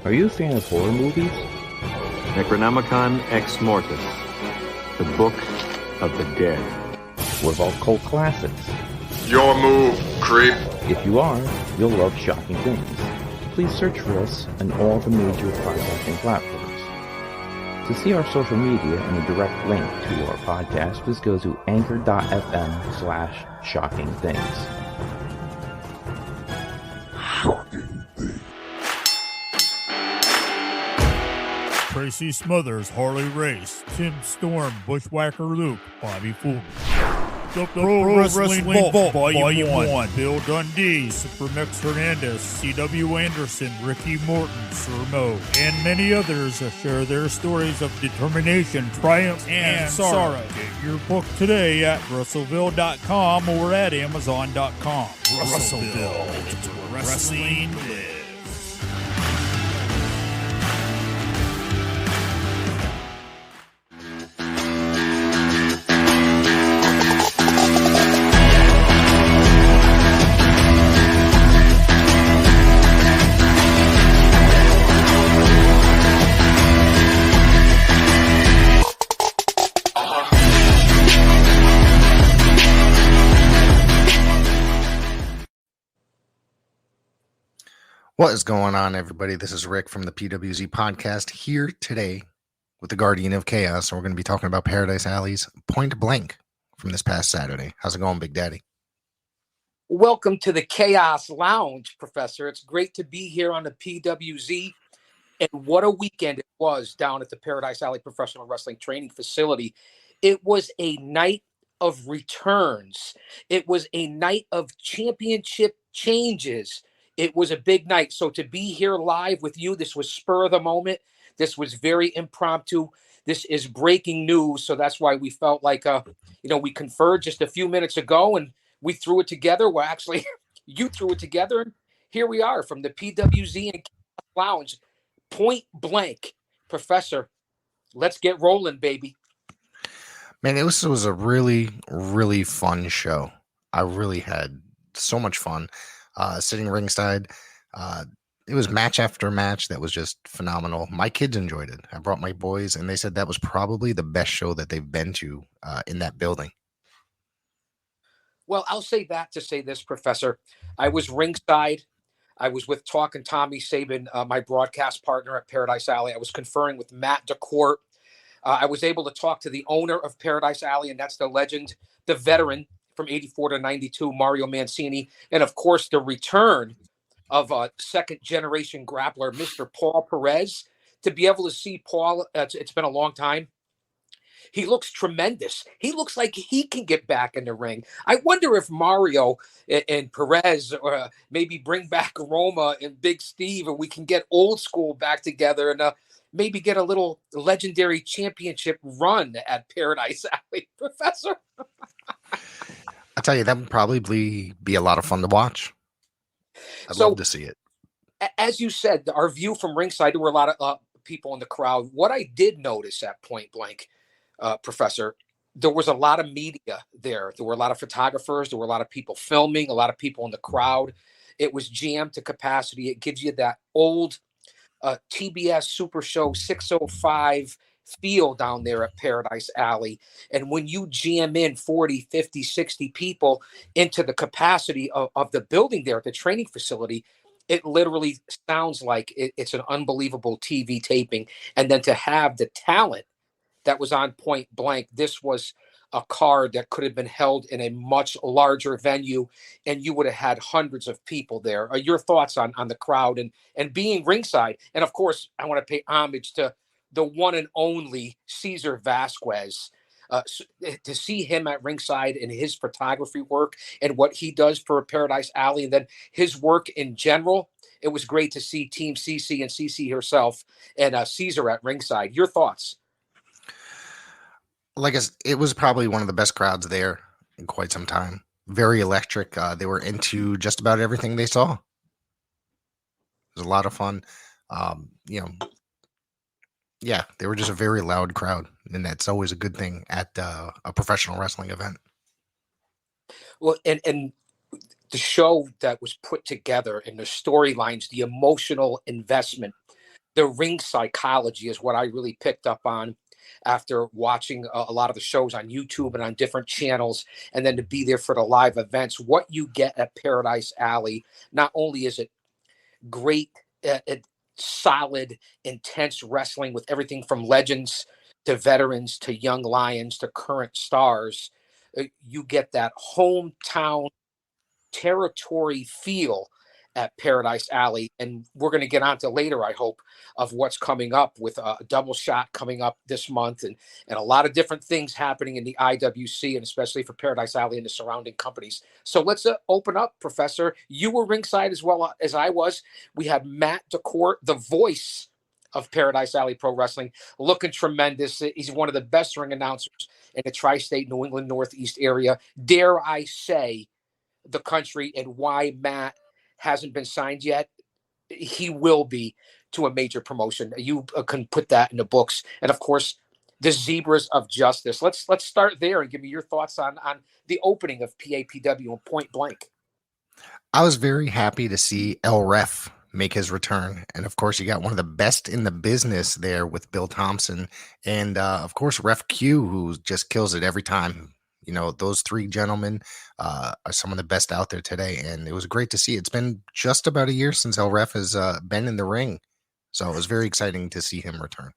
Are you a fan of horror movies? Necronomicon Ex Mortis, the Book of the Dead. What about cult classics? Your move, creep. If you are, you'll love Shocking Things. Please search for us on all the major podcasting platforms. To see our social media and a direct link to our podcast, please go to anchor.fm/shockingthings. Tracy Smothers, Harley Race, Tim Storm, Bushwhacker Luke, Bobby Fulton. The Pro Wrestling Vault, Volume 1. Bill Dundee, Supermex Hernandez, C.W. Anderson, Ricky Morton, Sir Mo, and many others share their stories of determination, triumph, and sorrow. Get your book today at Russellville.com or at Amazon.com. Russellville, it's where wrestling lives. What is going on, everybody? This is Rick from the PWZ podcast here today with the Guardian of Chaos, and we're going to be talking about Paradise Alley's Point Blank from this past Saturday. How's it going, Big Daddy? Welcome to the Chaos Lounge, Professor. It's great to be here on the PWZ, and what a weekend it was down at the Paradise Alley Professional Wrestling Training Facility. It was a night of returns. It was a night of championship changes. It was a big night. So to be here live with you, this was spur of the moment. This was very impromptu. This is breaking news. So that's why we felt like, we conferred just a few minutes ago and we threw it together. Well, actually, you threw it together. And here we are from the PWZ and Lounge. Point Blank. Professor, let's get rolling, baby. Man, this was a really, really fun show. I really had so much fun. Sitting ringside, it was match after match that was just phenomenal. My kids enjoyed it. I brought my boys, and they said that was probably the best show that they've been to in that building. Well, I'll say that to say this, Professor. I was ringside. I was with Talkin' Tommy Sabin, my broadcast partner at Paradise Alley. I was conferring with Matt DeCourt. I was able to talk to the owner of Paradise Alley, and that's the legend, the veteran, from 84 to 92, Mario Mancini, and of course the return of a second-generation grappler, Mr. Paul Perez. To be able to see Paul, it's been a long time. He looks tremendous. He looks like he can get back in the ring. I wonder if Mario and Perez maybe bring back Roma and Big Steve, and we can get old school back together and maybe get a little legendary championship run at Paradise Alley, Professor. I tell you, that would probably be a lot of fun to watch. I'd love to see it. As you said, our view from ringside, there were a lot of people in the crowd. What I did notice at Point Blank, Professor, there was a lot of media there. There were a lot of photographers. There were a lot of people filming, a lot of people in the crowd. It was jammed to capacity. It gives you that old TBS Super Show 605 feel down there at Paradise Alley. And when you jam in 40, 50, 60 people into the capacity of the building there at the training facility, it literally sounds like it's an unbelievable TV taping. And then to have the talent that was on Point Blank, this was a card that could have been held in a much larger venue, and you would have had hundreds of people there. Your thoughts on the crowd and being ringside? And of course, I want to pay homage to the one and only Cesar Vasquez. To see him at ringside and his photography work and what he does for Paradise Alley, and then his work in general, it was great to see Team CC and CC herself and Cesar at ringside. Your thoughts? Like it was probably one of the best crowds there in quite some time. Very electric. They were into just about everything they saw. It was a lot of fun. Yeah, they were just a very loud crowd, and that's always a good thing at a professional wrestling event. Well, and the show that was put together and the storylines, the emotional investment the ring psychology is what I really picked up on after watching a lot of the shows on YouTube and on different channels, and then to be there for the live events. What you get at Paradise Alley, not only is it great, solid, intense wrestling with everything from legends to veterans to young lions to current stars, you get that hometown territory feel at Paradise Alley. And we're going to get on to later, I hope, of what's coming up with a double shot coming up this month and a lot of different things happening in the IWC and especially for Paradise Alley and the surrounding companies. So let's open up, Professor. You were ringside as well as I was. We had Matt DeCourt, the voice of Paradise Alley Pro Wrestling, looking tremendous. He's one of the best ring announcers in the tri-state New England Northeast area. Dare I say, the country, and why Matt hasn't been signed yet. He will be to a major promotion. You can put that in the books. And of course, the Zebras of Justice. Let's start there and give me your thoughts on the opening of PAPW and Point Blank. I was very happy to see El Ref make his return. And of course, you got one of the best in the business there with Bill Thompson. And of course, Ref Q, who just kills it every time. You know, those three gentlemen are some of the best out there today. And it was great to see. It's been just about a year since El Ref has been in the ring. So it was very exciting to see him return.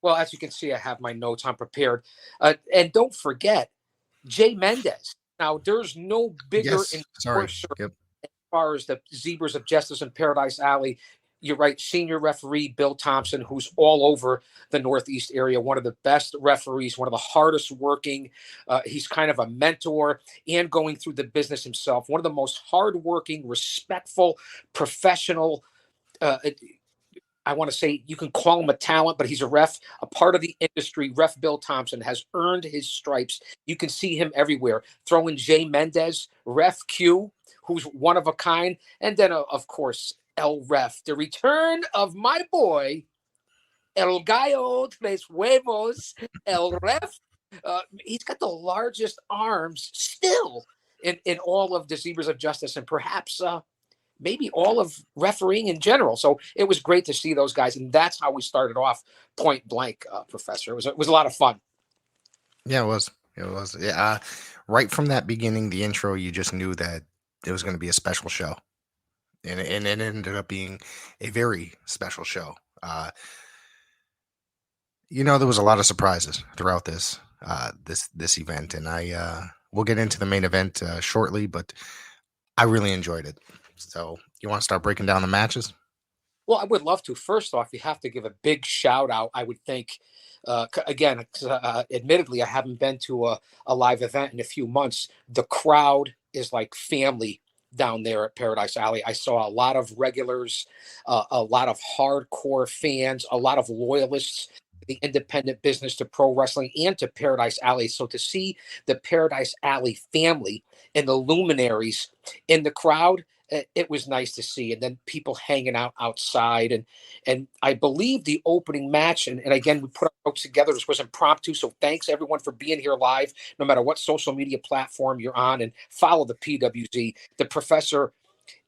Well, as you can see, I have my notes. I'm prepared. And don't forget, Jay Mendez. Now, there's no bigger enforcer as far as the Zebras of Justice in Paradise Alley. You're right, senior referee Bill Thompson, who's all over the Northeast area, one of the best referees, one of the hardest working. He's kind of a mentor and going through the business himself. One of the most hardworking, respectful, professional. I want to say you can call him a talent, but he's a ref, a part of the industry. Ref Bill Thompson has earned his stripes. You can see him everywhere. Throw in Jay Mendez, Ref Q, who's one of a kind, and then, of course, El Ref, the return of my boy, El Gallo Tres Huevos, El Ref. He's got the largest arms still in all of the Zebras of Justice and perhaps maybe all of refereeing in general. So it was great to see those guys. And that's how we started off Point Blank, Professor. It was a lot of fun. Yeah, it was. It was. Yeah. Right from that beginning, the intro, you just knew that it was going to be a special show. And it ended up being a very special show. You know, there was a lot of surprises throughout this event, and we'll get into the main event shortly, but I really enjoyed it. So you want to start breaking down the matches? Well, I would love to. First off, you have to give a big shout out, I would think. Again, admittedly, I haven't been to a live event in a few months. The crowd is like family down there at Paradise Alley. I saw a lot of regulars, a lot of hardcore fans, a lot of loyalists, the independent business to pro wrestling and to Paradise Alley. So to see the Paradise Alley family and the luminaries in the crowd, it was nice to see. And then people hanging out outside. And I believe the opening match, and again, we put our folks together. This was impromptu. So thanks everyone for being here live, no matter what social media platform you're on, and follow the PWZ. The Professor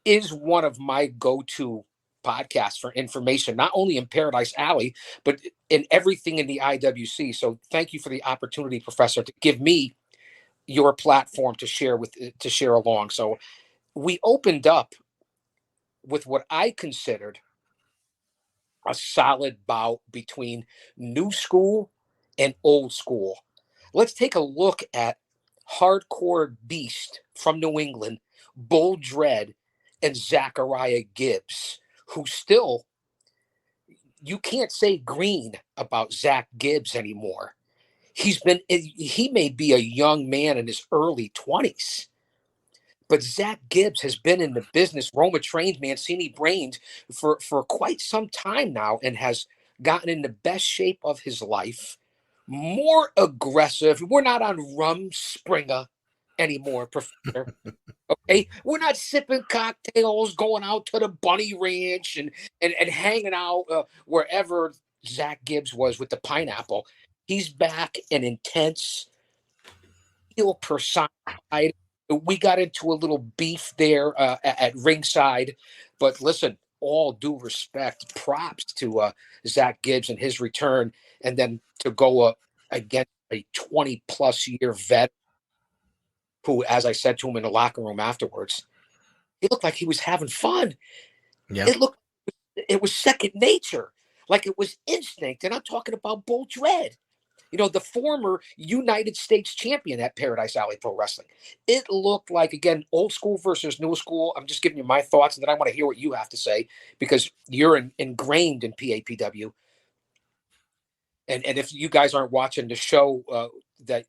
is one of my go-to podcasts for information, not only in Paradise Alley, but in everything in the IWC. So thank you for the opportunity, Professor, to give me your platform to share along. So we opened up with what I considered a solid bout between new school and old school. Let's take a look at hardcore beast from New England, Bull Dread, and Zachariah Gibbs, who still, you can't say green about Zach Gibbs anymore. He may be a young man in his early 20s, but Zach Gibbs has been in the business, Roma trained, Mancini brained for quite some time now, and has gotten in the best shape of his life, more aggressive. We're not on Rum Springer anymore, Professor. Okay, we're not sipping cocktails, going out to the Bunny Ranch and hanging out wherever Zach Gibbs was with the pineapple. He's back and intense, heel personified. We got into a little beef there at ringside, but listen, all due respect, props to Zach Gibbs and his return, and then to go against a 20-plus year vet who, as I said to him in the locker room afterwards, it looked like he was having fun. Yeah. It was second nature, like it was instinct. And I'm talking about Bull Dread, the former United States champion at Paradise Alley Pro Wrestling. It looked like, again, old school versus new school. I'm just giving you my thoughts, and then I want to hear what you have to say because you're ingrained in PAPW. And if you guys aren't watching the show that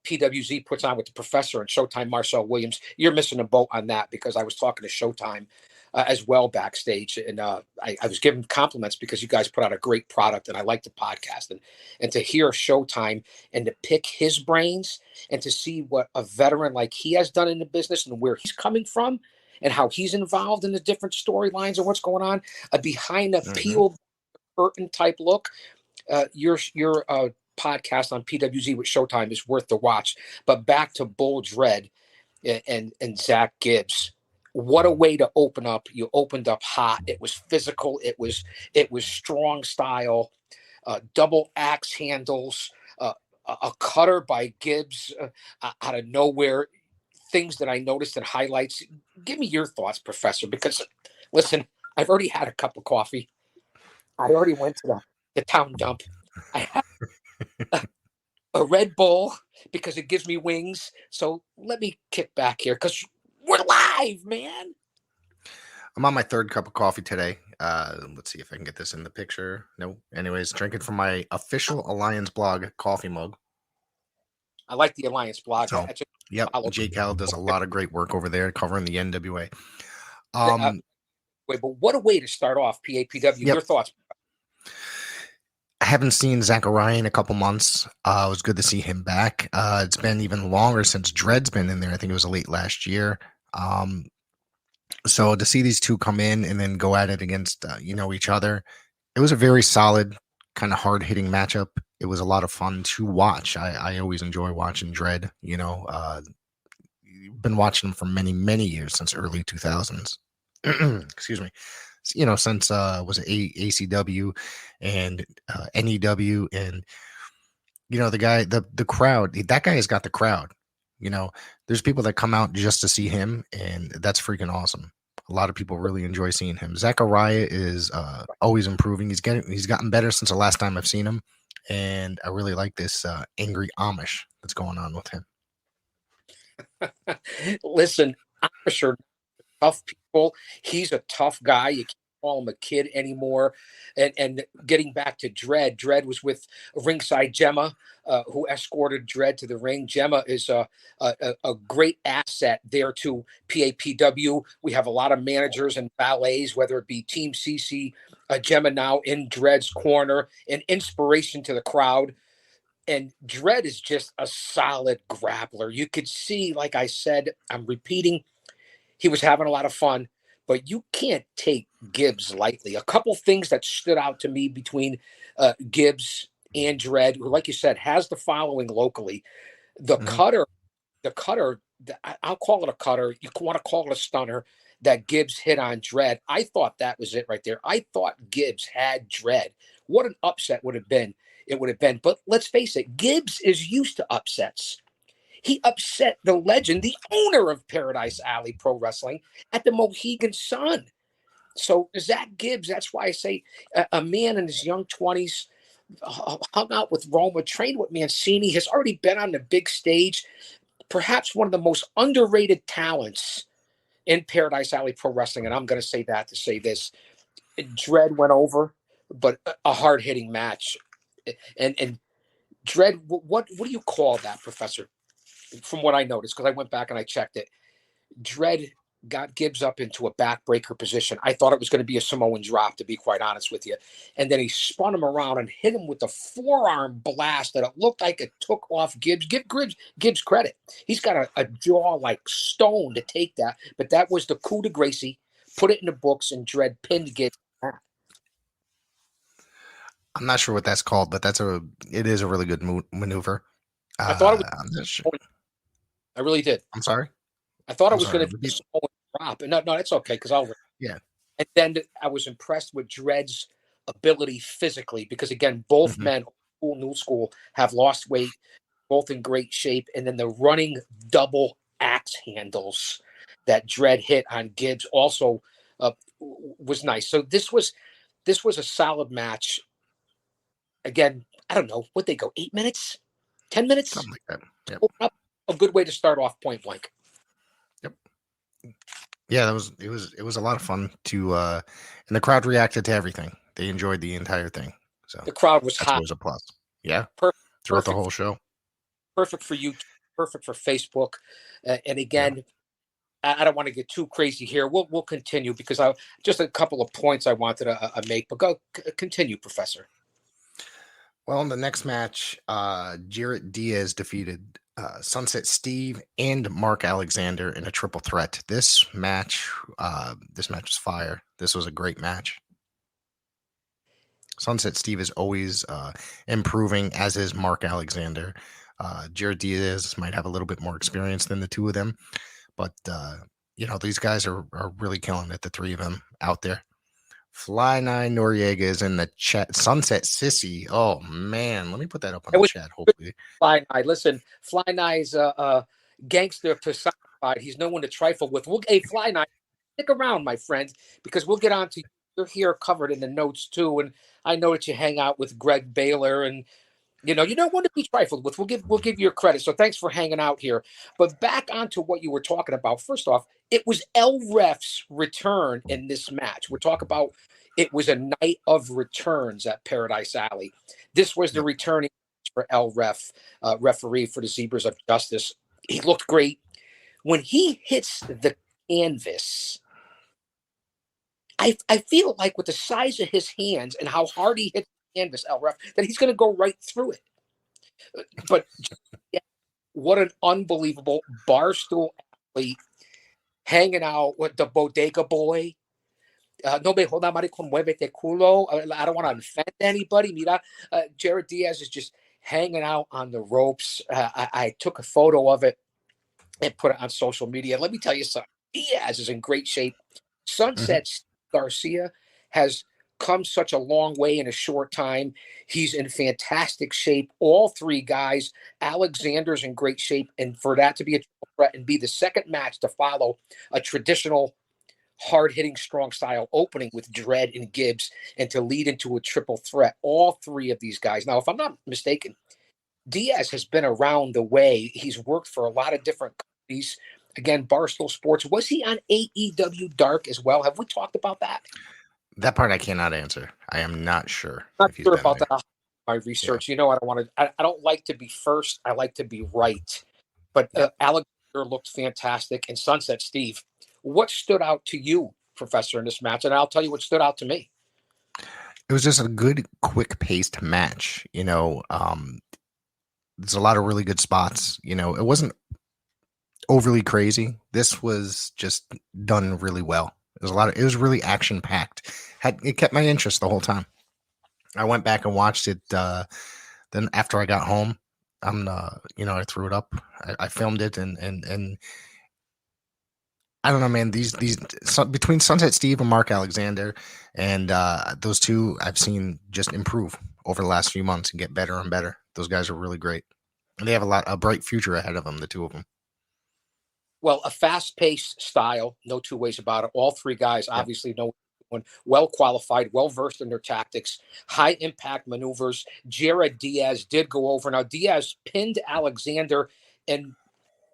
PWZ puts on with the Professor and Showtime Marcel Williams, you're missing a boat on that because I was talking to Showtime as well backstage, and I was giving compliments because you guys put out a great product, and I like the podcast, and to hear Showtime and to pick his brains and to see what a veteran like he has done in the business and where he's coming from and how he's involved in the different storylines and what's going on, a behind the peeled curtain type look. Your podcast on PWZ with Showtime is worth the watch. But back to Bull Dread and Zach Gibbs. What a way to open up. You opened up hot. It was physical. It was strong style, double axe handles, a cutter by Gibbs out of nowhere. Things that I noticed in highlights. Give me your thoughts, Professor, because listen, I've already had a cup of coffee. I already went to the town dump. I have a Red Bull because it gives me wings. So let me kick back here because we're live, man. I'm on my third cup of coffee today. Let's see if I can get this in the picture. No. Anyways, drinking from my official Alliance blog coffee mug. I like the Alliance blog. So, yep. Jake Cal does a lot of great work over there covering the NWA. But what a way to start off, PAPW. Your thoughts? I haven't seen Zachariah in a couple months. It was good to see him back. It's been even longer since Dread's been in there. I think it was late last year. So to see these two come in and then go at it against, each other, it was a very solid, kind of hard-hitting matchup. It was a lot of fun to watch. I always enjoy watching Dread. Been watching him for many, many years, since early 2000s. Excuse me. Since was it ACW and NEW, and the guy, the crowd, that guy has got the crowd. There's people that come out just to see him, and that's freaking awesome. A lot of people really enjoy seeing him. Zachariah is always improving. He's gotten better since the last time I've seen him, and I really like this angry Amish that's going on with him. Listen, Amish are tough people. He's a tough guy. You can't call him a kid anymore. And getting back to Dread was with ringside Gemma, who escorted Dread to the ring. Gemma is a great asset there to PAPW. We have a lot of managers and valets, whether it be Team CC, Gemma now in Dread's corner, an inspiration to the crowd. And Dread is just a solid grappler. You could see, like I said, I'm repeating, he was having a lot of fun, but you can't take Gibbs lightly. A couple things that stood out to me between Gibbs and Dread, who, like you said, has the following locally. The cutter, I'll call it a cutter. You want to call it a stunner that Gibbs hit on Dread. I thought that was it right there. I thought Gibbs had Dread. What an upset would have been. It would have been. But let's face it, Gibbs is used to upsets. He upset the legend, the owner of Paradise Alley Pro Wrestling at the Mohegan Sun. So Zach Gibbs, that's why I say a man in his young 20s, hung out with Roma, trained with Mancini, has already been on the big stage, perhaps one of the most underrated talents in Paradise Alley Pro Wrestling. And I'm going to say that to say this. Dread went over, but a hard-hitting match. And Dread, what do you call that, Professor? From what I noticed, because I went back and I checked it, Dread got Gibbs up into a backbreaker position. I thought it was going to be a Samoan drop, to be quite honest with you. And then he spun him around and hit him with the forearm blast that it looked like it took off Gibbs. Give Gibbs credit. He's got a jaw like stone to take that. But that was the coup de Gracie. Put it in the books, and Dread pinned Gibbs. I'm not sure what that's called, but it is a really good maneuver. I thought it was. Sure. I really did. I'm sorry. I thought it was going to be a drop. No, it's okay because I'll. Yeah. And then I was impressed with Dred's ability physically because, again, both Mhm. men, old new school, have lost weight, both in great shape. And then the running double axe handles that Dred hit on Gibbs also was nice. So this was a solid match. Again, I don't know what they go 8 minutes, 10 minutes. Something like that. Yep. Open up a good way to start off Point Blank. Yep. Yeah, it was a lot of fun to and the crowd reacted to everything. They enjoyed the entire thing. So The crowd was that's hot. always a plus. Yeah. Per- Throughout the Perfect, whole show. perfect for you, perfect for Facebook. And Yeah. again, I don't want to get too crazy here. We'll continue because I just a couple of points I wanted to make. But continue, Professor. Well, in the next match, Jarrett Diaz defeated Sunset Steve and Mark Alexander in a triple threat. This match was fire. This was a great match. Sunset Steve is always improving, as is Mark Alexander. Jarrett Diaz might have a little bit more experience than the two of them, but these guys are really killing it. The three of them out there. Fly Nine Noriega is in the chat. Sunset Sissy. Oh man, let me put that up on the chat. Hopefully, Fly Nye. Listen, Fly Nye's gangster personified. He's no one to trifle with. Hey, Fly Nye, stick around, my friend, because we'll get on to you're here covered in the notes too. And I know that you hang out with Greg Baylor, and you don't want to be trifled with. We'll give you your credit. So thanks for hanging out here. But back onto what you were talking about. First off, it was El Ref's return in this match. We're talking about it was a night of returns at Paradise Alley. This was the returning for El Ref, referee for the Zebras of Justice. He looked great. When he hits the canvas, I feel like with the size of his hands and how hard he hits the canvas, El Ref, that he's going to go right through it. But yeah, what an unbelievable barstool athlete hanging out with the bodega boy. No me joda, marico, muévete culo. I don't want to offend anybody. Mira, Jarrett Diaz is just hanging out on the ropes. I took a photo of it and put it on social media. Let me tell you something. Diaz is in great shape. Sunset Garcia has come such a long way in a short time. He's in fantastic shape. All three guys. Alexander's in great shape. And for that to be a triple threat and be the second match to follow a traditional hard-hitting, strong style opening with Dred and Gibbs and to lead into a triple threat. All three of these guys. Now, if I'm not mistaken, Diaz has been around the way. He's worked for a lot of different companies. Again, Barstool Sports. Was he on AEW Dark as well? Have we talked about that? that part I cannot answer. I am not sure. Not if he's sure been about there. that. My research. I don't want to. I don't like to be first. I like to be right. But Alexander looked fantastic, and Sunset Steve. What stood out to you, Professor, in this match? And I'll tell you what stood out to me. It was just a good, quick-paced match. There's a lot of really good spots. It wasn't overly crazy. This was just done really well. It was really action-packed. It kept my interest the whole time. I went back and watched it. Then after I got home, I threw it up. I filmed it and I don't know, man. Between Sunset Steve and Mark Alexander and those two, I've seen just improve over the last few months and get better and better. Those guys are really great, and they have a bright future ahead of them. The two of them. Well, a fast-paced style, no two ways about it. All three guys obviously know one, well qualified, well versed in their tactics, high impact maneuvers. Jarrett Diaz did go over. Now Diaz pinned Alexander, and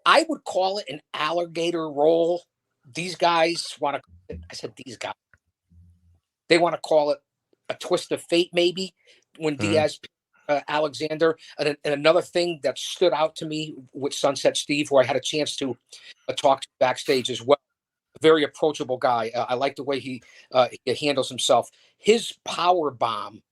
I would call it an alligator roll. These guys want to. I said these guys. They want to call it a twist of fate, maybe. When Diaz Alexander. And another thing that stood out to me with Sunset Steve, who I had a chance to talk to backstage as well. A very approachable guy. I like the way he handles himself. His power bomb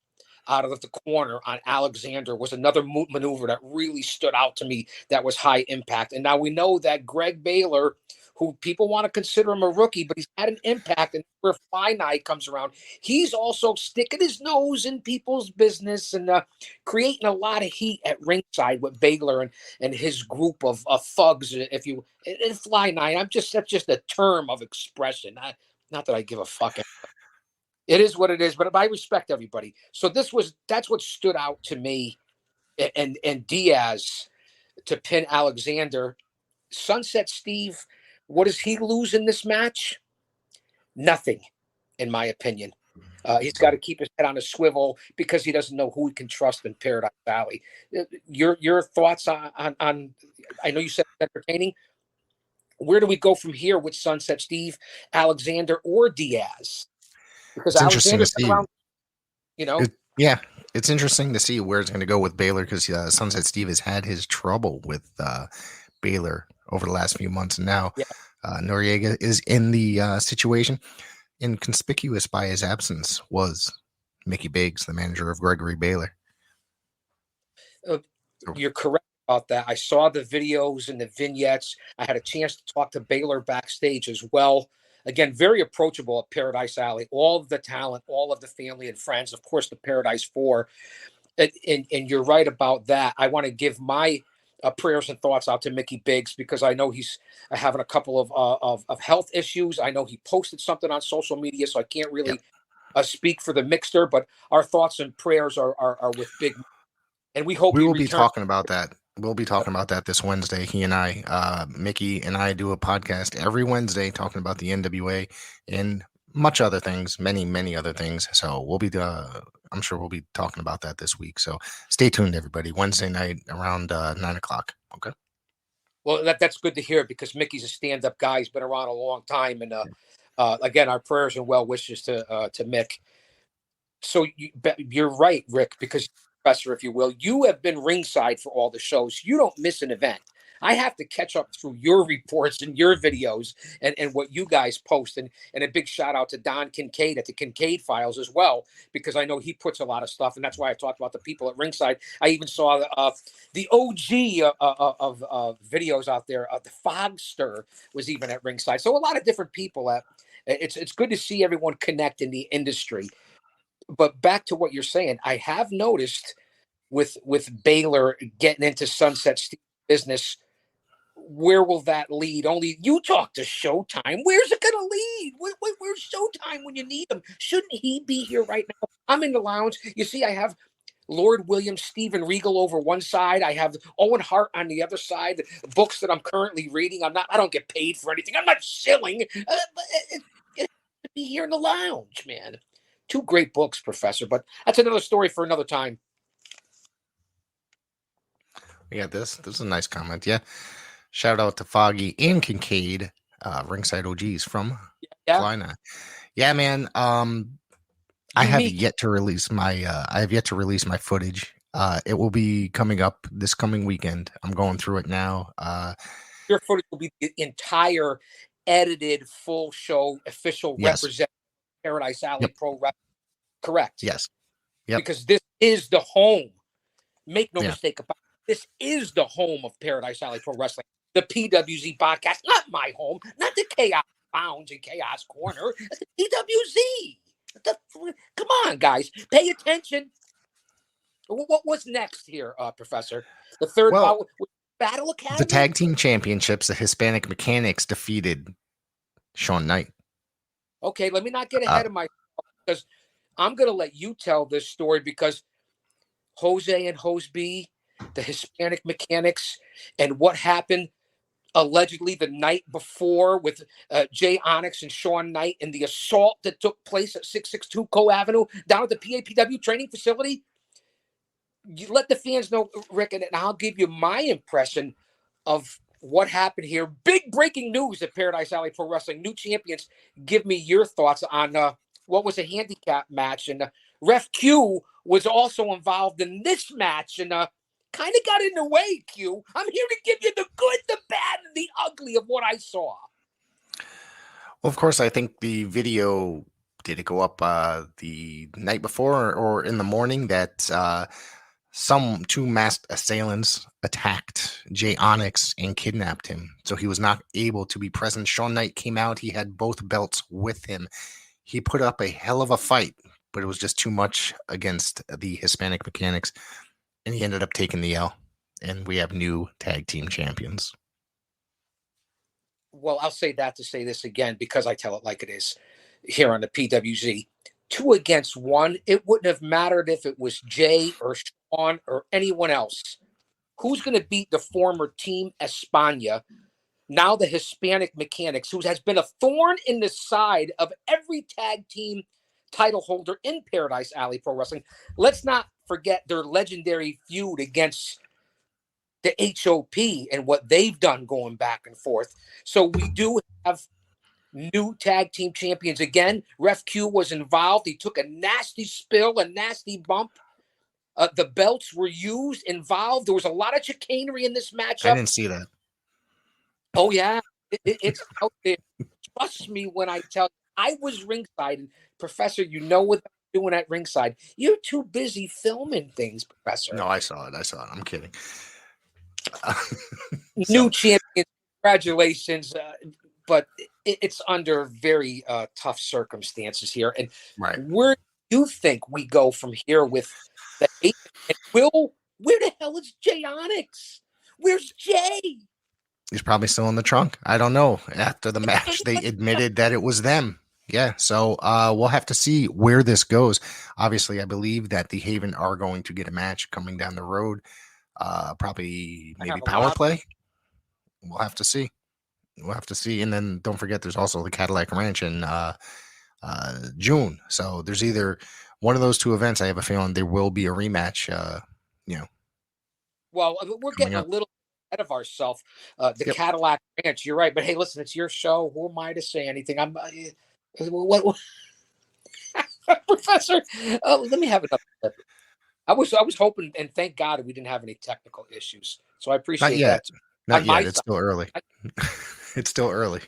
out of the corner on Alexander was another maneuver that really stood out to me that was high impact. And now we know that Greg Baylor, who people want to consider him a rookie, but he's had an impact. And where Fly Night comes around, he's also sticking his nose in people's business and creating a lot of heat at ringside with Baylor and his group of thugs. If you and Fly Night, that's just a term of expression. Not that I give a fuck. It is what it is, but I respect everybody. So that's what stood out to me. And Diaz to pin Alexander. Sunset Steve, what does he lose in this match? Nothing, in my opinion. He's got to keep his head on a swivel because he doesn't know who he can trust in Paradise Valley. Your thoughts on I know you said it's entertaining. Where do we go from here with Sunset Steve, Alexander, or Diaz? Because It's interesting to Alexander's been see. around, you know. Yeah, it's interesting to see where it's going to go with Baylor because Sunset Steve has had his trouble with Baylor over the last few months, and now Yeah. Noriega is in the situation. Inconspicuous by his absence was Mickey Biggs, the manager of Gregory Baylor. You're correct about that. I saw the videos and the vignettes. I had a chance to talk to Baylor backstage as well. Again, very approachable at Paradise Alley. All of the talent, all of the family and friends, of course, the Paradise Four. And you're right about that. I want to give my prayers and thoughts out to Mickey Biggs because I know he's having a couple of health issues. I know he posted something on social media, so I can't really speak for the mixer, but our thoughts and prayers are with Big. And we hope we he will be returns. talking about that. We'll be talking about that this Wednesday. He and I, Mickey and I, do a podcast every Wednesday talking about the NWA and much other things, many other things. So we'll be, I'm sure we'll be talking about that this week. So stay tuned, everybody. Wednesday night around 9:00. Okay. Well, that's good to hear because Mickey's a stand-up guy. He's been around a long time, and again, our prayers and well wishes to Mick. So you're right, Rick, because professor, if you will, you have been ringside for all the shows. You don't miss an event. I have to catch up through your reports and your videos and what you guys post. And a big shout out to Don Kincaid at the Kincaid Files as well, because I know he puts a lot of stuff. And that's why I talked about the people at ringside. I even saw the OG of videos out there. The Fogster was even at ringside. So a lot of different people. It's good to see everyone connect in the industry. But back to what you're saying, I have noticed with Baylor getting into Sunset Steve business, where will that lead? Only you talk to Showtime. Where's it going to lead? Where's Showtime when you need him? Shouldn't he be here right now? I'm in the lounge. You see, I have Lord William, Steven Regal over one side. I have Owen Hart on the other side. The books that I'm currently reading. I don't get paid for anything. I'm not shilling. But it has to be here in the lounge, man. Two great books, Professor, but that's another story for another time. Yeah, this is a nice comment. Yeah. Shout out to Foggy and Kincaid, ringside OGs from Fly Now. Yeah, man. I have yet to release my footage. It will be coming up this coming weekend. I'm going through it now. Your footage will be the entire edited full show official representative Paradise Alley Pro Wrestling. Correct. Yes. Yep. Because this is the home. Make no mistake about it. This is the home of Paradise Alley Pro Wrestling. The PWZ podcast, not my home, not the Chaos Lounge and Chaos Corner. It's the PWZ. Come on, guys. Pay attention. What was next here, Professor? The third Battle Academy? The tag team championships, the Hispanic Mechanics defeated Sean Knight. Okay, let me not get ahead of myself because I'm going to let you tell this story because Jose and Hoseby, the Hispanic Mechanics, and what happened allegedly the night before with Jay Onyx and Sean Knight and the assault that took place at 662 Co Avenue down at the PAPW training facility. You let the fans know, Rick, and I'll give you my impression of what happened here. Big breaking news at Paradise Alley Pro Wrestling. New champions. Give me your thoughts on what was a handicap match. And Ref Q was also involved in this match and kind of got in the way, Q. I'm here to give you the good, the bad, and the ugly of what I saw. Well, of course, I think the video, did it go up the night before or in the morning that some two masked assailants attacked Jay Onyx and kidnapped him. So he was not able to be present. Sean Knight came out. He had both belts with him. He put up a hell of a fight, but it was just too much against the Hispanic Mechanics. And he ended up taking the L. And we have new tag team champions. Well, I'll say that to say this again because I tell it like it is. here on the PWZ. 2 against 1. It wouldn't have mattered if it was Jay or Sean or anyone else. Who's going to beat the former Team España, now the Hispanic Mechanics, who has been a thorn in the side of every tag team title holder in Paradise Alley Pro Wrestling? Let's not forget their legendary feud against the HOP and what they've done going back and forth. So we do have new tag team champions again. Ref Q was involved. He took a nasty spill, a nasty bump. The belts were used, involved. There was a lot of chicanery in this matchup. I didn't see that. Oh, yeah. It's out there. Trust me when I tell you. I was ringside. And Professor, you know what I'm doing at ringside. You're too busy filming things, Professor. No, I saw it. I'm kidding. New champion. Congratulations. But it's under very tough circumstances here. And where do you think we go from here with the 8? And where the hell is Jay Onyx? Where's Jay? He's probably still in the trunk. I don't know. After the match, they admitted that it was them. Yeah, so we'll have to see where this goes. Obviously, I believe that the Haven are going to get a match coming down the road. Probably maybe Power Play. We'll have to see. And then don't forget, there's also the Cadillac Ranch in June. So there's either one of those 2 events. I have a feeling there will be a rematch. Well, we're getting a little ahead of ourselves. The Cadillac Ranch. You're right, but hey, listen, it's your show. Who am I to say anything? I'm what Professor. Let me have another clip. I was hoping, and thank God we didn't have any technical issues. So I appreciate that. Not yet. It's still early. It's still early.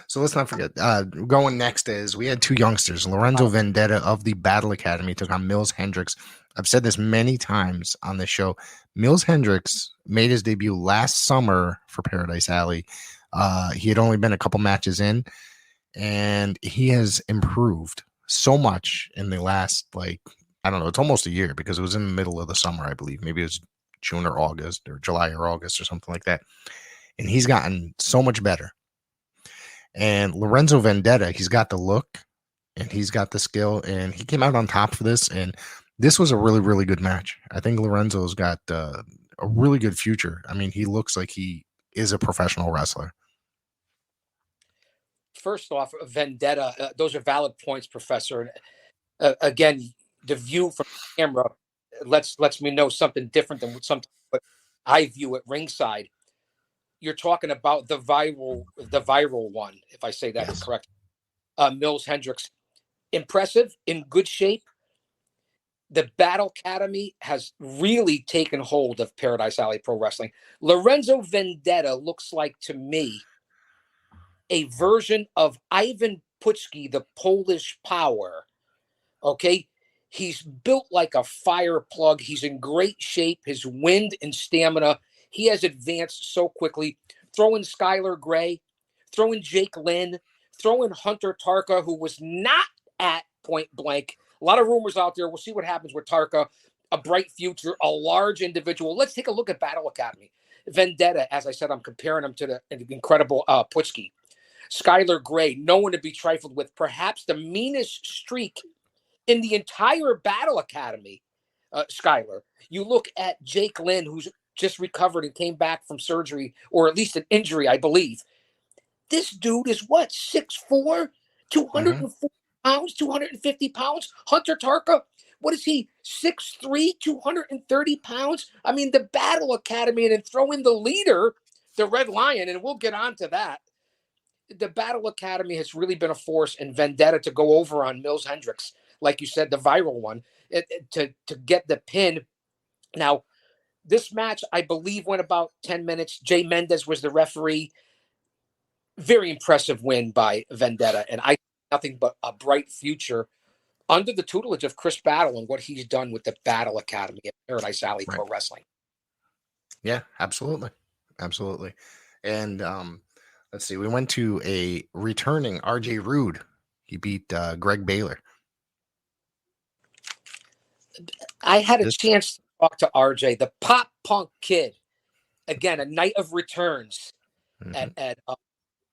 So let's not forget. Going next is we had 2 youngsters. Lorenzo Vendetta of the Battle Academy took on Mills Hendricks. I've said this many times on this show. Mills Hendricks made his debut last summer for Paradise Alley. He had only been a couple matches in, and he has improved so much in the last, I don't know, it's almost a year because it was in the middle of the summer, I believe. Maybe it was June or August or July or August or something like that. And he's gotten so much better. And Lorenzo Vendetta, he's got the look and he's got the skill, and he came out on top for this. And this was a really, really good match. I think Lorenzo's got a really good future. I mean, he looks like he is a professional wrestler. First off, Vendetta, those are valid points, Professor. Again, the view from the camera lets me know something different than something what I view at ringside. You're talking about the viral one, if I say that correct. Mills Hendricks, impressive, in good shape. The Battle Academy has really taken hold of Paradise Alley Pro Wrestling. Lorenzo Vendetta looks like, to me, a version of Ivan Putski, the Polish Power. Okay? He's built like a fire plug. He's in great shape. His wind and stamina. He has advanced so quickly. Throw in Skylar Gray. Throw in Jake Lynn. Throw in Hunter Tarka, who was not at Point Blank. A lot of rumors out there. We'll see what happens with Tarka. A bright future, a large individual. Let's take a look at Battle Academy. Vendetta, as I said, I'm comparing him to the incredible Putski. Skylar Gray, no one to be trifled with. Perhaps the meanest streak in the entire Battle Academy, Skylar. You look at Jake Lynn, who's just recovered and came back from surgery, or at least an injury, I believe. This dude is what, 6'4", 240 pounds, 250 pounds? Hunter Tarka, what is he, 6'3", 230 pounds? I mean, the Battle Academy, and then throw in the leader, the Red Lion, and we'll get on to that. The Battle Academy has really been a force, and Vendetta to go over on Mills Hendricks, like you said, the viral one, to get the pin. Now, this match, I believe, went about 10 minutes. Jay Mendez was the referee. Very impressive win by Vendetta, and I nothing but a bright future under the tutelage of Chris Battle and what he's done with the Battle Academy at Paradise Alley Pro Wrestling. Yeah, absolutely. And let's see, we went to a returning RJ Rude. He beat Greg Baylor. I had a chance to talk to RJ, the pop punk kid. Again, a night of returns at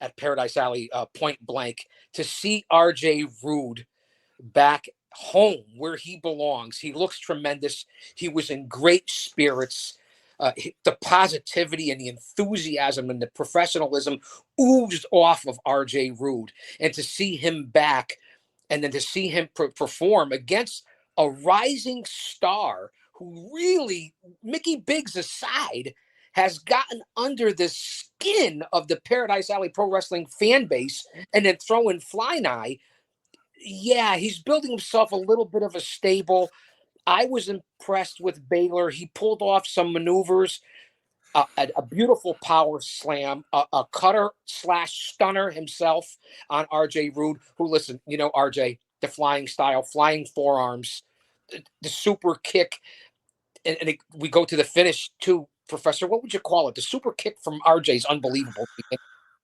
at Paradise Alley, Point Blank, to see RJ Rude back home where he belongs. He looks tremendous. He was in great spirits. The positivity and the enthusiasm and the professionalism oozed off of RJ Rude. And to see him back and then to see him perform against a rising star who really, Mickey Biggs aside, has gotten under the skin of the Paradise Alley Pro Wrestling fan base and then throwing Fly-Nye. Yeah, he's building himself a little bit of a stable. I was impressed with Baylor. He pulled off some maneuvers, a beautiful power slam, a cutter / stunner himself on RJ Rude, who, listen, RJ, the flying style, flying forearms, the super kick. And we go to the finish too, Professor. What would you call it? The super kick from RJ is unbelievable.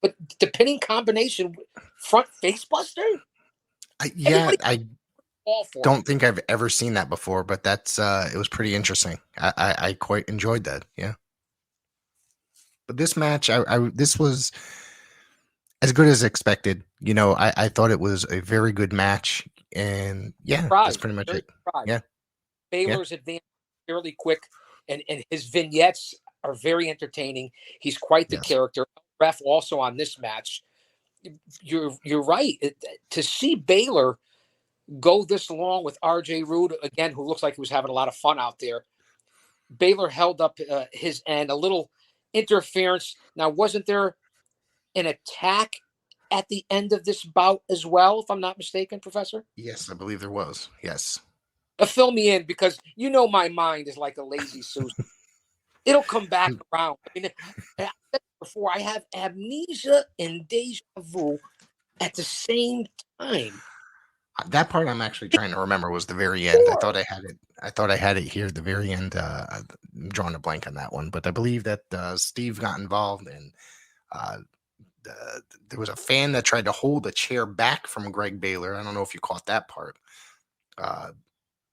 But the pinning combination, front face buster? I don't think I've ever seen that before, but that's it was pretty interesting. I quite enjoyed that. Yeah. But this match, this was as good as expected. I thought it was a very good match, and yeah, that's pretty much it. Yeah. Baylor's advanced fairly quick, and his vignettes are very entertaining. He's quite the character. Ref also on this match. You're right. To see Baylor go this long with RJ Rude, again, who looks like he was having a lot of fun out there. Baylor held up his end, a little interference. Now, wasn't there an attack at the end of this bout as well, if I'm not mistaken, Professor? Yes, I believe there was. Yes. Fill me in, because my mind is like a lazy Susan. It'll come back around. I mean, I said before, I have amnesia and deja vu at the same time. That part I'm actually trying to remember was the very end. I thought I had it here at the very end. I'm drawing a blank on that one, but I believe that Steve got involved, and there was a fan that tried to hold a chair back from Greg Baylor. I don't know if you caught that part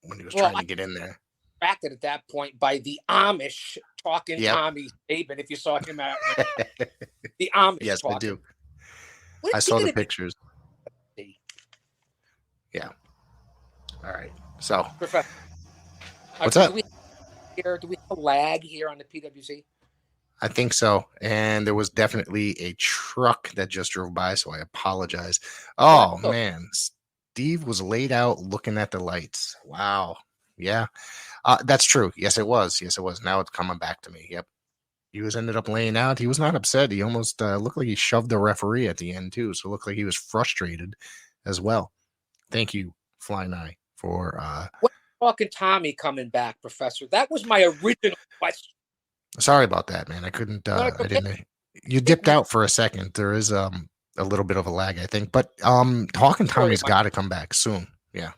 when he was trying to get in there. Distracted at that point by the Amish talking Tommy Saban. If you saw him out, the Amish. Yes, talking. I do. I saw the pictures. Yeah. All right. So, Professor, what's up? Do we have a lag here on the PWC? I think so. And there was definitely a truck that just drove by, so I apologize. Oh, man. Steve was laid out looking at the lights. Wow. Yeah. That's true. Yes, it was. Now it's coming back to me. Yep. He ended up laying out. He was not upset. He almost looked like he shoved the referee at the end, too. So it looked like he was frustrated as well. Thank you, Fly-Nye, for talking Tommy coming back, Professor. That was my original question. Sorry about that, man. I couldn't. I didn't. You dipped out for a second. There is a little bit of a lag, I think. But Talking Tommy's got to come back soon. Yeah,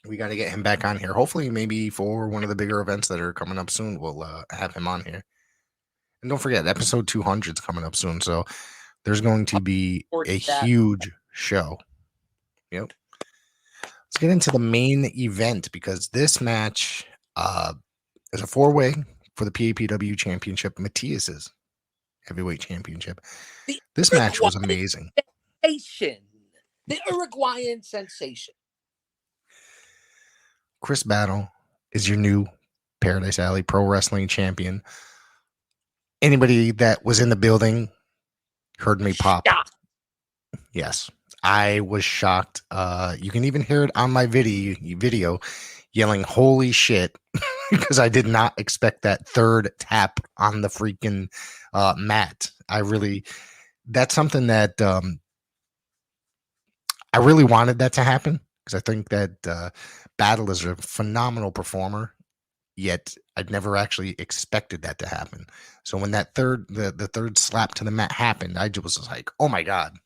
we got to get him back on here. Hopefully, maybe for one of the bigger events that are coming up soon, we'll have him on here. And don't forget, episode 200 is coming up soon, so there's going to be a huge show. Yep. Let's get into the main event, because this match is a 4-way for the PAPW Championship, Matthias's Heavyweight Championship. This match was amazing. The Uruguayan sensation. Chris Battle is your new Paradise Alley Pro Wrestling Champion. Anybody that was in the building heard me pop. Yes. I was shocked. You can even hear it on my video yelling, "Holy shit," because I did not expect that third tap on the freaking mat. That's something that I really wanted that to happen, because I think that Battle is a phenomenal performer, yet I'd never actually expected that to happen. So when that the third slap to the mat happened, I just was like, oh my God,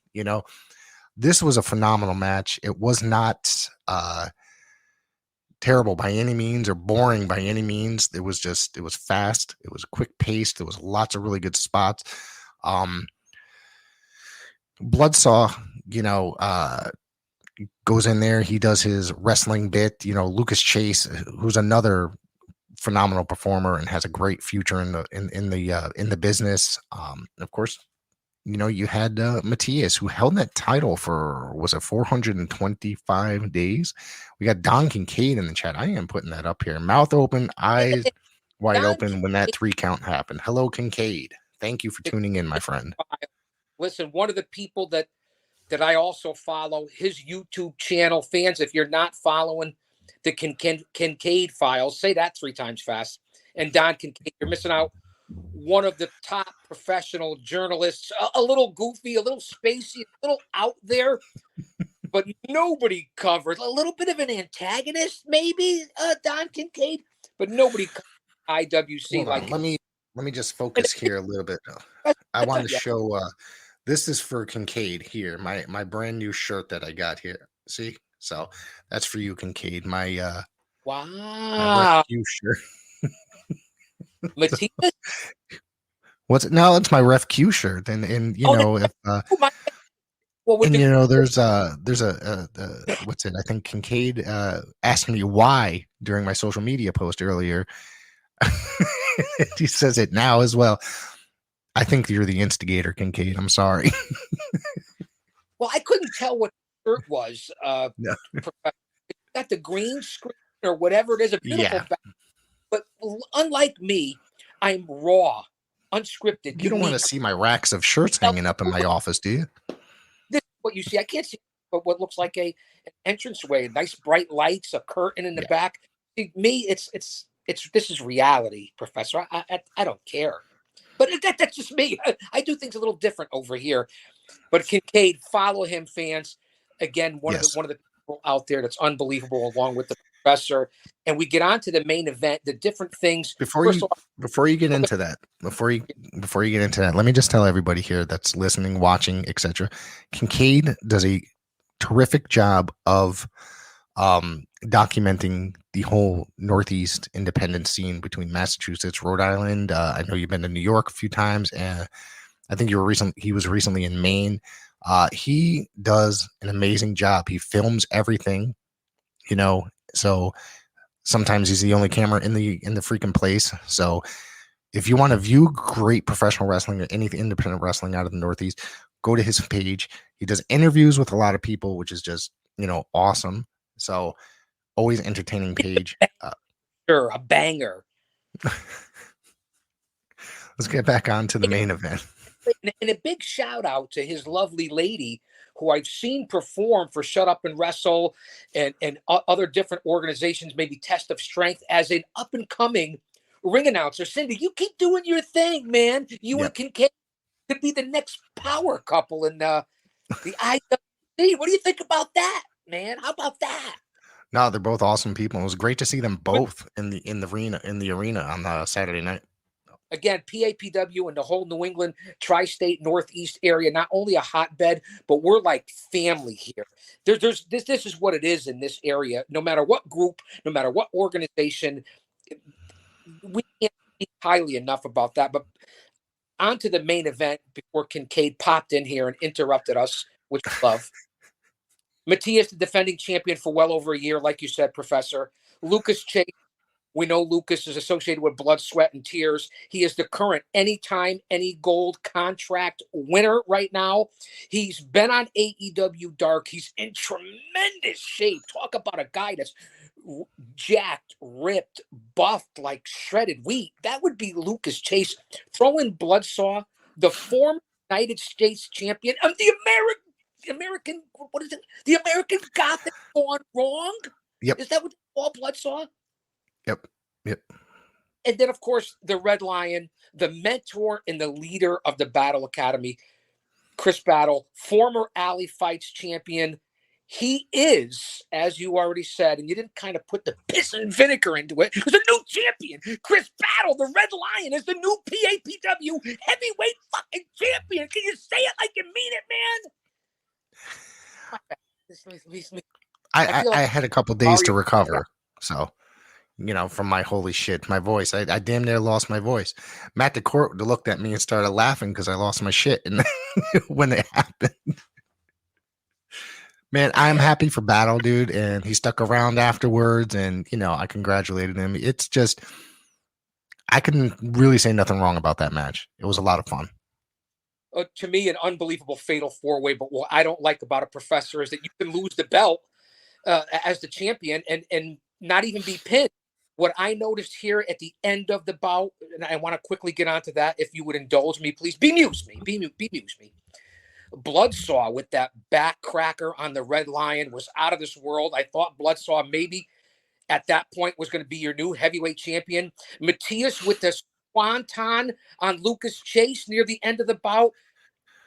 This was a phenomenal match. It was not terrible by any means or boring by any means. It was fast. It was quick paced. There was lots of really good spots. Bloodsaw, goes in there. He does his wrestling bit. Lucas Chase, who's another phenomenal performer and has a great future in the business. Of course, you had Matthias, who held that title for, was it 425 days? We got Don Kincaid in the chat. I am putting that up here. Mouth open, eyes wide Don open when that 3 count happened. Hello, Kincaid. Thank you for tuning in, my friend. Listen, one of the people that I also follow, his YouTube channel, fans, if you're not following the Kincaid Files, say that 3 times fast, and Don Kincaid, you're missing out. One of the top professional journalists, a little goofy, a little spacey, a little out there, but nobody covers. A little bit of an antagonist, maybe, Don Kincaid, but nobody covers IWC. Hold like on. Let me just focus here a little bit. I want to show this is for Kincaid here, my brand new shirt that I got here. See? So that's for you, Kincaid. My wow, rescue shirt. Matthias. What's it? No, it's my Ref Q shirt, and if there's a what's it? I think Kincaid asked me why during my social media post earlier. He says it now as well. I think you're the instigator, Kincaid. I'm sorry. Well, I couldn't tell what the shirt was. No. Got the green screen or whatever it is, a beautiful back. But unlike me, I'm raw, unscripted. You don't want to see my racks of shirts hanging up in my office, do you? This is what you see. I can't see what looks like an entranceway, nice bright lights, a curtain in the back. See, me, it's this is reality, Professor. I don't care. But that's just me. I do things a little different over here. But Kincaid, follow him, fans. Again, one of the people out there that's unbelievable, along with the Professor. And we get on to the main event, the different things. Before you get into that, let me just tell everybody here that's listening, watching, etc. Kincaid does a terrific job of documenting the whole Northeast independent scene between Massachusetts, Rhode Island. I know you've been to New York a few times, and I think he was recently in Maine. He does an amazing job. He films everything, so sometimes he's the only camera in the freaking place. So if you want to view great professional wrestling or anything independent wrestling out of the Northeast, go to his page. He does interviews with a lot of people, which is just, awesome. So always entertaining page. Sure, a banger. Let's get back on to the main event. And a big shout out to his lovely lady, who I've seen perform for Shut Up and Wrestle and other different organizations, maybe Test of Strength, as an up and coming ring announcer. Cindy, you keep doing your thing, man. You and Kincaid could be the next power couple in the IWC. What do you think about that, man? How about that? No, they're both awesome people. It was great to see them both in the arena on Saturday night. Again, PAPW and the whole New England tri-state Northeast area, not only a hotbed, but we're like family here. This is what it is in this area. No matter what group, no matter what organization, we can't speak highly enough about that. But on to the main event before Kincaid popped in here and interrupted us, which we love. Matthias, the defending champion for well over a year, like you said, Professor. Lucas Chase. We know Lucas is associated with blood, sweat, and tears. He is the current Anytime, Any Gold contract winner right now. He's been on AEW Dark. He's in tremendous shape. Talk about a guy that's jacked, ripped, buffed like shredded wheat. That would be Lucas Chase. Throw in Bloodsaw, the former United States champion of the American, what is it? The American Gothic gone wrong? Yep. Is that what all Bloodsaw? Yep. And then, of course, the Red Lion, the mentor and the leader of the Battle Academy, Chris Battle, former Alley Fights champion. He is, as you already said, and you didn't kind of put the piss and vinegar into it, he's a new champion. Chris Battle, the Red Lion, is the new PAPW heavyweight fucking champion. Can you say it like you mean it, man? I had a couple days to recover, so from my holy shit, my voice. I damn near lost my voice. Matt DeCourt looked at me and started laughing because I lost my shit, and when it happened, man, I'm happy for Battle, dude, and he stuck around afterwards, and I congratulated him. It's just, I couldn't really say nothing wrong about that match. It was a lot of fun. to me, an unbelievable fatal four-way. But what I don't like about a Professor is that you can lose the belt as the champion and not even be pinned. What I noticed here at the end of the bout, and I want to quickly get onto that, if you would indulge me, please. Bemuse me. Bloodsaw with that back cracker on the Red Lion was out of this world. I thought Bloodsaw maybe at that point was going to be your new heavyweight champion. Matias with the swanton on Lucas Chase near the end of the bout.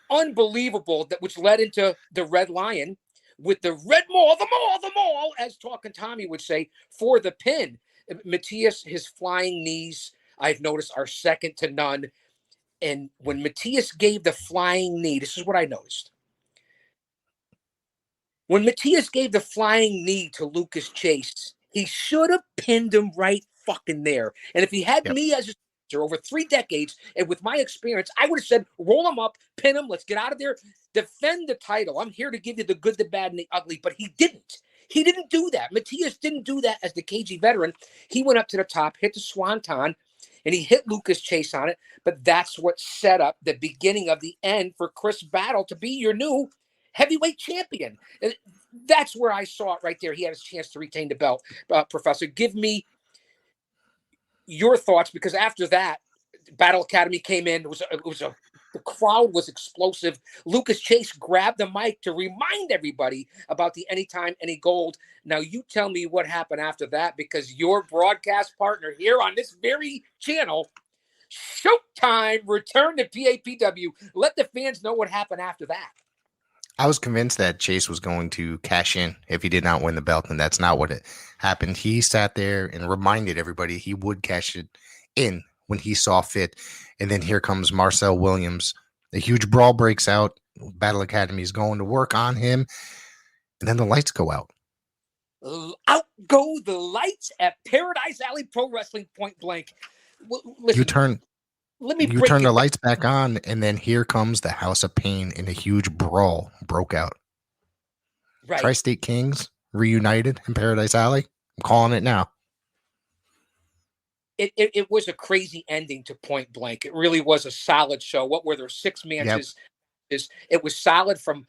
Unbelievable, that which led into the Red Lion with the Red Maul, the Maul, as Talking Tommy would say, for the pin. Matias, his flying knees, I've noticed, are second to none. And when Matias gave the flying knee, this is what I noticed. When Matias gave the flying knee to Lucas Chase, he should have pinned him right fucking there. And if he had me as a over 3 decades, and with my experience, I would have said, roll him up, pin him, let's get out of there, defend the title. I'm here to give you the good, the bad, and the ugly. But he didn't. He didn't do that. Matias didn't do that as the cagey veteran. He went up to the top, hit the swanton, and he hit Lucas Chase on it. But that's what set up the beginning of the end for Chris Battle to be your new heavyweight champion. And that's where I saw it right there. He had his chance to retain the belt. Professor, give me your thoughts, because after that, Battle Academy came in. The crowd was explosive. Lucas Chase grabbed the mic to remind everybody about the Anytime, Any Gold. Now, you tell me what happened after that, because your broadcast partner here on this very channel, Showtime, returned to PAPW. Let the fans know what happened after that. I was convinced that Chase was going to cash in if he did not win the belt, and that's not what happened. He sat there and reminded everybody he would cash it in when he saw fit. And then here comes Marcel Williams. A huge brawl breaks out. Battle Academy is going to work on him. And then the lights go out. Out go the lights at Paradise Alley Pro Wrestling, point blank. Listen, you turn the lights back on, and then here comes the House of Pain, and a huge brawl broke out. Right. Tri-State Kings reunited in Paradise Alley. I'm calling it now. It was a crazy ending to Point Blank. It really was a solid show. What were there, 6 matches? Yep. It was solid from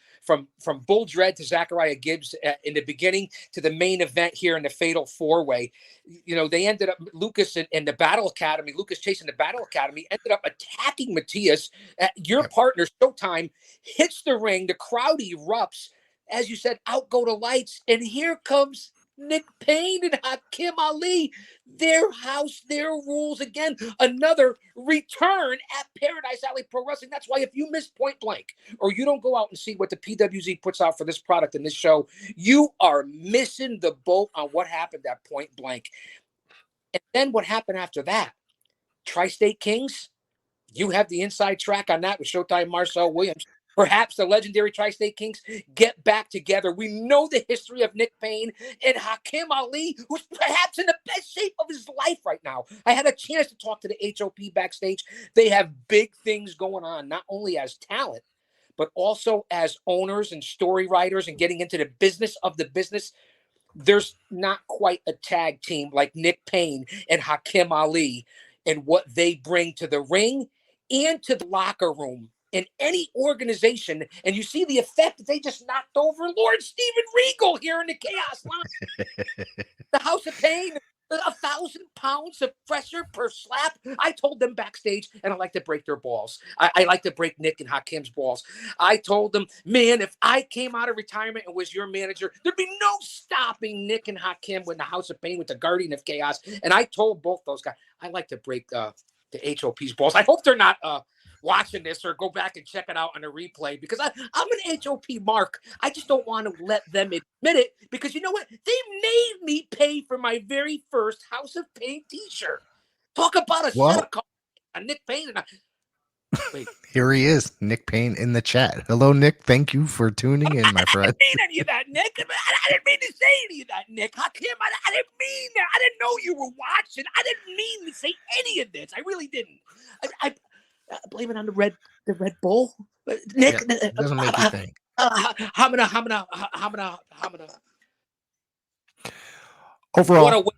Bull Dread to Zachariah Gibbs in the beginning to the main event here in the Fatal 4-Way. You know, they ended up, Lucas and the Battle Academy, Lucas Chase and the Battle Academy ended up attacking Matias. Your partner, Showtime, hits the ring. The crowd erupts. As you said, out go the lights. And here comes Nick Payne and Hakim Ali. Their house, their rules again. Another return at Paradise Alley Pro Wrestling. That's why if you miss Point Blank, or you don't go out and see what the PWZ puts out for this product in this show, you are missing the boat on what happened at Point Blank. And then what happened after that? Tri-State Kings, you have the inside track on that with Showtime Marcel Williams. Perhaps the legendary Tri-State Kings get back together. We know the history of Nick Payne and Hakim Ali, who's perhaps in the best shape of his life right now. I had a chance to talk to the HOP backstage. They have big things going on, not only as talent, but also as owners and story writers and getting into the business of the business. There's not quite a tag team like Nick Payne and Hakim Ali and what they bring to the ring and to the locker room in any organization. And you see the effect that they just knocked over Lord Steven Regal here in the Chaos Line. The House of Pain, 1,000 pounds of pressure per slap. I told them backstage, and I like to break their balls. I like to break Nick and Hakim's balls. I told them, man, if I came out of retirement and was your manager, there'd be no stopping Nick and Hakim with the House of Pain, with the Guardian of Chaos. And I told both those guys, I like to break the HOP's balls. I hope they're not watching this, or go back and check it out on a replay, because I'm an HOP mark. I just don't want to let them admit it, because you know what? They made me pay for my very first House of Pain t-shirt. Talk about a Nick Payne. Wait. Here he is, Nick Payne in the chat. Hello, Nick. Thank you for tuning in, my friend. I didn't mean any of that, Nick. I didn't mean to say any of that, Nick. Hakim, I didn't mean that. I didn't know you were watching. I didn't mean to say any of this. I really didn't. I blame it on the Red Bull. Nick, it doesn't make you think. Hamina. Overall,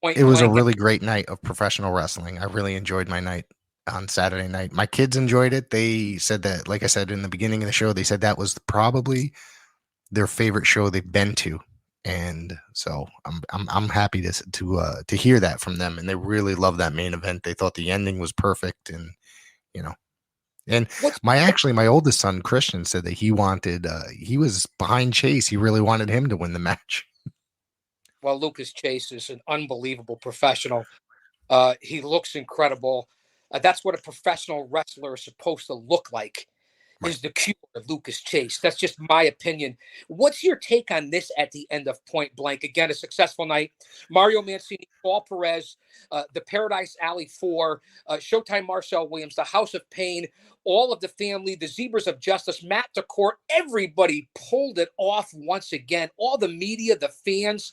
it was a really great night of professional wrestling. I really enjoyed my night. on Saturday night. My kids enjoyed it. They said that, like I said in the beginning of the show, they said that was probably their favorite show they've been to, and so I'm happy to hear that from them. And they really love that main event. They thought the ending was perfect, and you know. And my oldest son Christian said that he was behind Chase. He really wanted him to win the match. Well, Lucas Chase is an unbelievable professional. He looks incredible. That's what a professional wrestler is supposed to look like, is the cure of Lucas Chase. That's just my opinion. What's your take on this at the end of Point Blank? Again, a successful night. Mario Mancini, Paul Perez, the Paradise Alley 4, Showtime Marcel Williams, the House of Pain, all of the family, the Zebras of Justice, Matt DeCourt, everybody pulled it off once again. All the media, the fans.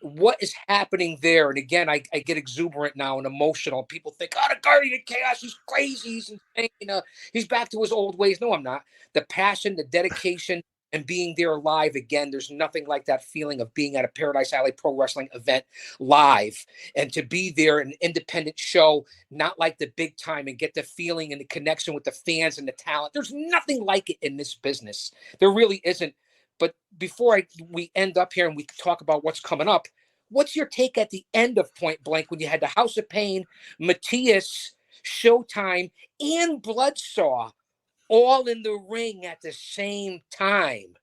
What is happening there? And again, I get exuberant now and emotional. People think, the Guardian of Chaos, he's crazy, he's insane, he's back to his old ways. No, I'm not. The passion, the dedication, and being there live again, there's nothing like that feeling of being at a Paradise Alley Pro Wrestling event live. And to be there, an independent show, not like the big time, and get the feeling and the connection with the fans and the talent. There's nothing like it in this business. There really isn't. But before we end up here and we talk about what's coming up, what's your take at the end of Point Blank when you had the House of Pain, Matthias, Showtime, and Bloodsaw all in the ring at the same time?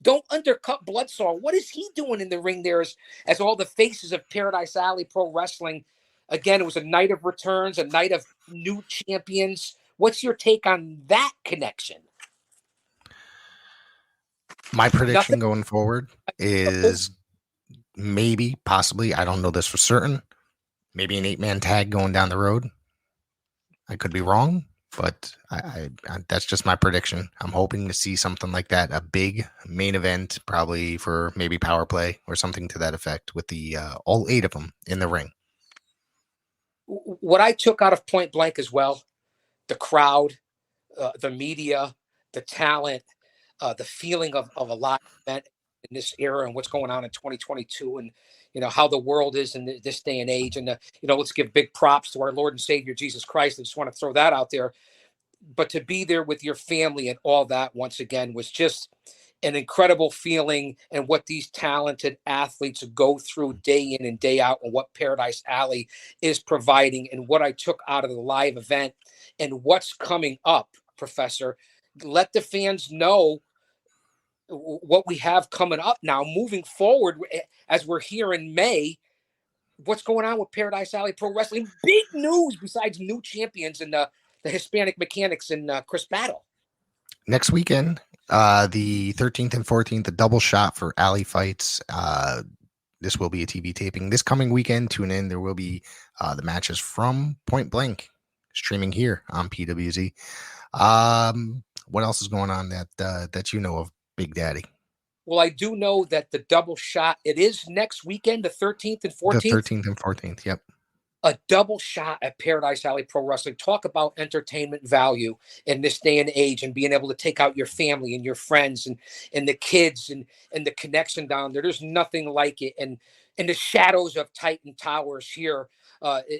Don't undercut Bloodsaw. What is he doing in the ring there as all the faces of Paradise Alley Pro Wrestling? Again, it was a night of returns, a night of new champions. What's your take on that connection? My prediction going forward is maybe, possibly, I don't know this for certain, maybe an 8-man tag going down the road. I could be wrong, but I that's just my prediction. I'm hoping to see something like that, a big main event, probably for maybe Power Play or something to that effect, with the all 8 of them in the ring. What I took out of Point Blank as well, the crowd, the media, the talent, the feeling of a live event in this era and what's going on in 2022, and how the world is in this day and age. And let's give big props to our Lord and Savior Jesus Christ. I just want to throw that out there. But to be there with your family and all that once again was just an incredible feeling, and what these talented athletes go through day in and day out, and what Paradise Alley is providing, and what I took out of the live event and what's coming up, Professor. Let the fans know what we have coming up now, moving forward, as we're here in May. What's going on with Paradise Alley Pro Wrestling? Big news besides new champions and the Hispanic Mechanics and Chris Battle. Next weekend, the 13th and 14th, the double shot for Alley Fights. This will be a TV taping. This coming weekend, tune in. There will be the matches from Point Blank streaming here on PWZ. What else is going on that you know of, Big Daddy? Well, I do know that the double shot, it is next weekend, the 13th and 14th. The 13th and 14th, yep. A double shot at Paradise Alley Pro Wrestling. Talk about entertainment value in this day and age, and being able to take out your family and your friends and the kids and the connection down there. There's nothing like it. And in the shadows of Titan Towers here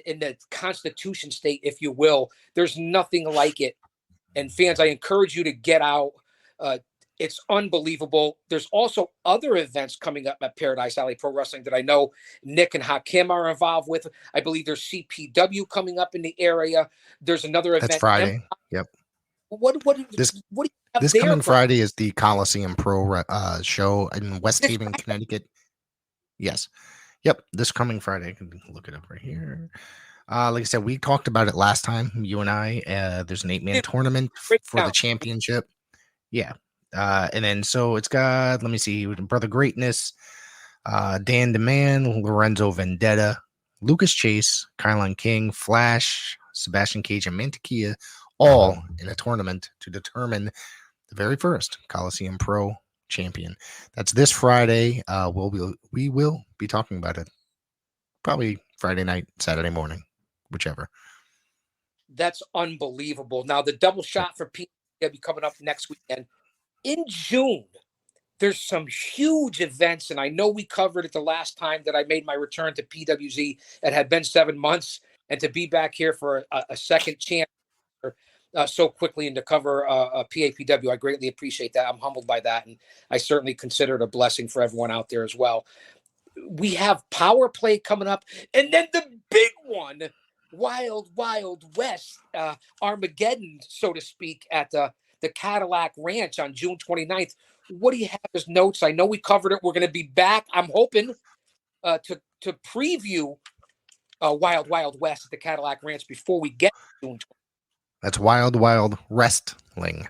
in the Constitution State, if you will, there's nothing like it. And fans, I encourage you to get out. It's unbelievable. There's also other events coming up at Paradise Alley Pro Wrestling that I know Nick and Hakim are involved with. I believe there's CPW coming up in the area. There's another event. That's Friday. Yep. What do you have this there, coming Friday is the Coliseum Pro show in West Haven, Connecticut. Yes. Yep. This coming Friday. I can look it up right here. Like I said, we talked about it last time, you and I. There's an 8-man tournament for the championship. Yeah. And then so it's got, let me see, Brother Greatness, Dan DeMann, Lorenzo Vendetta, Lucas Chase, Kylan King, Flash, Sebastian Cage, and Mantequilla, all in a tournament to determine the very first Coliseum Pro champion. That's this Friday. We will be talking about it probably Friday night, Saturday morning, whichever. That's unbelievable. Now the double shot for PW coming up next weekend. In June, there's some huge events, and I know we covered it the last time that I made my return to PWZ. It had been 7 months, and to be back here for a second chance so quickly and to cover PAPW. I greatly appreciate that. I'm humbled by that, and I certainly consider it a blessing for everyone out there as well. We have Power Play coming up, and then the big one, Wild Wild West, Armageddon, so to speak, at the Cadillac Ranch on June 29th. What do you have as notes? I know we covered it. We're going to be back, I'm hoping, to preview Wild Wild West at the Cadillac Ranch before we get to June 20th. That's Wild Wild Wrestling.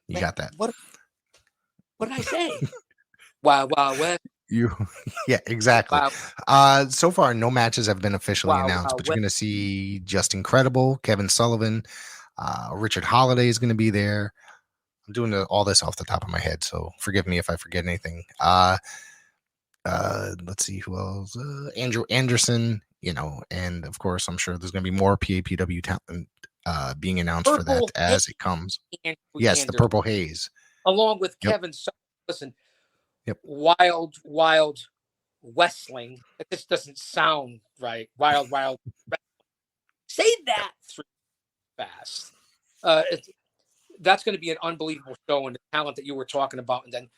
You got that? What did I say? Wild Wild West. Yeah, exactly. Wow. So far, no matches have been officially announced, but you're going to see Just Incredible, Kevin Sullivan, Richard Holiday is going to be there. I'm doing all this off the top of my head, so forgive me if I forget anything. Let's see who else. Andrew Anderson, and of course, I'm sure there's going to be more PAPW talent being announced for that as it comes. Yes, Anderson. The Purple Haze, along with Kevin Sullivan. Listen. Yep. Wild Wrestling. This doesn't sound right. Wild Wrestling. Say that fast. That's going to be an unbelievable show, and the talent that you were talking about. And then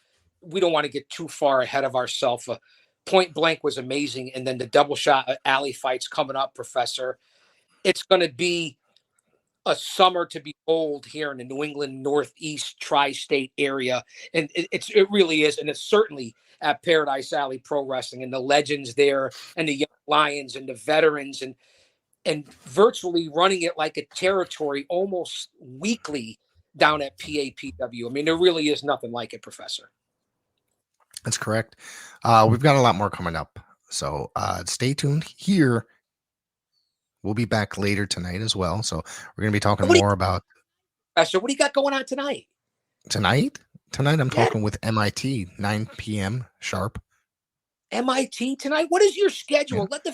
we don't want to get too far ahead of ourselves. Point Blank was amazing, and then the double shot alley fights coming up, Professor. It's going to be a summer to behold here in the New England Northeast tri-state area. And it really is. And it's certainly at Paradise Alley Pro Wrestling, and the legends there, and the young lions and the veterans, and virtually running it like a territory almost weekly down at PAPW. I mean, there really is nothing like it, Professor. That's correct. We've got a lot more coming up. So stay tuned here. We'll be back later tonight as well. So we're going to be talking more about. So what do you got going on tonight? Tonight I'm talking with MIT, 9 p.m. sharp. MIT tonight? What is your schedule? Yeah. Let them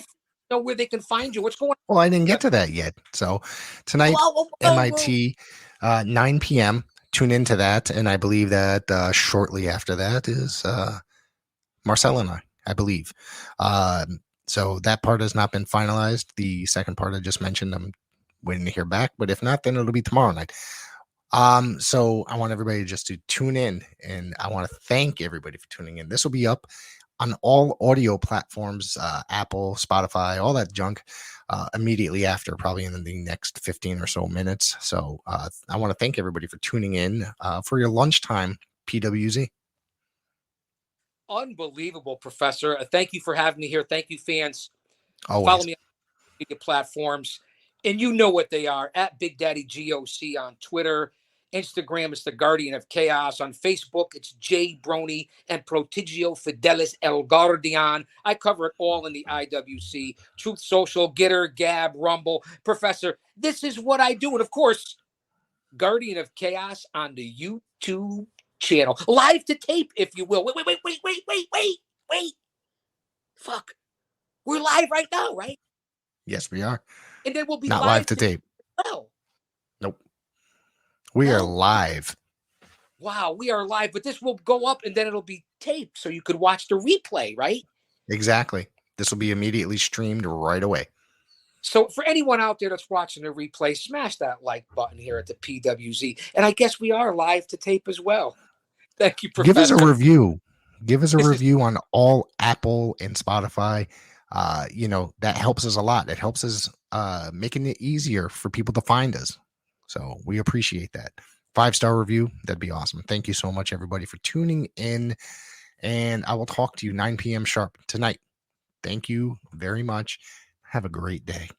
know where they can find you. What's going on? Well, I didn't get to that yet. So tonight, MIT, 9 p.m. Tune into that. And I believe that shortly after that is Marcel and I believe. So that part has not been finalized. The second part I just mentioned, I'm waiting to hear back. But if not, then it'll be tomorrow night. So I want everybody just to tune in, and I want to thank everybody for tuning in. This will be up on all audio platforms, Apple, Spotify, all that junk, immediately after, probably in the next 15 or so minutes. So I want to thank everybody for tuning in for your lunchtime PWZ. Unbelievable, Professor. Thank you for having me here. Thank you, fans. Always. Follow me on media platforms, and you know what they are, at Big Daddy GOC on Twitter. Instagram, it's the Guardian of Chaos. On Facebook, it's Jay Brony and Prodigio Fidelis El Guardian. I cover it all in the IWC. Truth Social, Gitter, Gab, Rumble. Professor, this is what I do. And of course, Guardian of Chaos on the YouTube channel. Live to tape, if you will. Wait. Fuck. We're live right now, right? Yes, we are. And then we'll be not live to tape. Well. Nope. We are live. Wow, we are live, but this will go up and then it'll be taped so you could watch the replay, right? Exactly. This will be immediately streamed right away. So for anyone out there that's watching the replay, smash that like button here at the PWZ. And I guess we are live to tape as well. Thank you, Professor. Give us a review. Give us a review on all Apple and Spotify. That helps us a lot. It helps us making it easier for people to find us. So we appreciate that. 5-star review, that'd be awesome. Thank you so much, everybody, for tuning in. And I will talk to you 9 p.m. sharp tonight. Thank you very much. Have a great day.